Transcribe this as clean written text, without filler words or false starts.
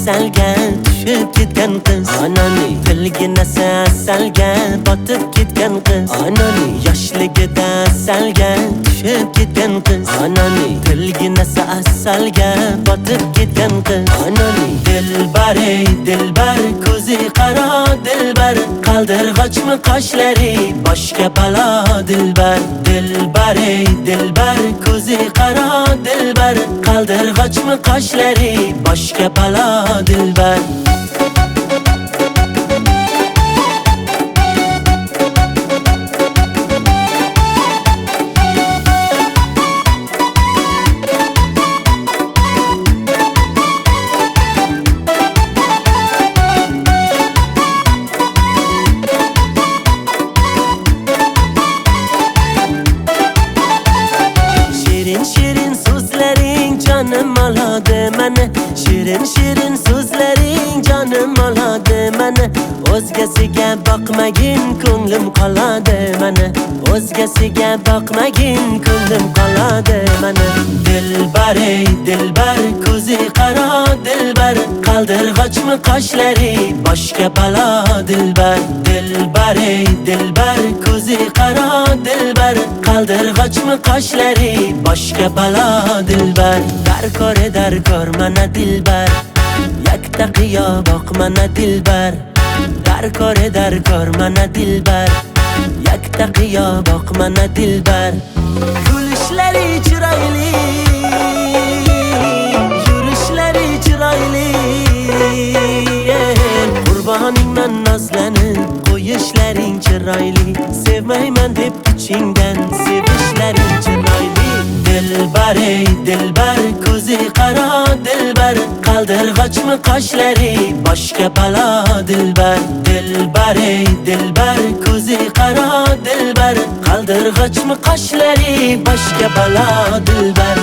asalga tushib ketgan qiz. Anani tilginasi asalga botib ketgan qiz. Anani yoshligida asalga tushib ketgan qiz. Anani tilginasi asalga botib ketgan qiz. Anani dilbar ey dilbar ko'zi qaro dilbar, qaldirg'ochmi qoshlari boshga balo dilbar. Dilbar ey dilbar ko'zi qaro dilbar, qaldirg'ochmi qoshlari boshga balo dilbar. Shirin so'zlaring jonim oladi meni, shirin so'zlaring jonim oladi meni. O'zgasiga boqmagin ko'nglim qoladi meni, o'zgasiga boqmagin ko'nglim qoladi meni. Dilbar ey dilbar ko'zi qaro dilbar, qaldirg'ochmi qoshlari boshga balo dilbar. Dilbar ey dilbar ko'zi qaro dilbar, qaldirg'ochmi qoshlari boshga balo dilbar. Darkor mana dilbar, yakta qiyo boq mana dilbar. Darkor mana dilbar, yakta qiyo boq mana dilbar. Kulishlari chiroyli, yurishlari chiroyli, qurboningman nozlanib qo'yishlaring chiroyli. Sevmayman deb ichingdan sevishlaring chiroyli. Dilbar ey dilbar ko'zi qaro dilbar, qaldirg'ochmi qoshlari boshga balo dilbar. Dilbar ey dilbar ko'zi qaro dilbar, qaldirg'ochmi qoshlari boshga balo dilbar.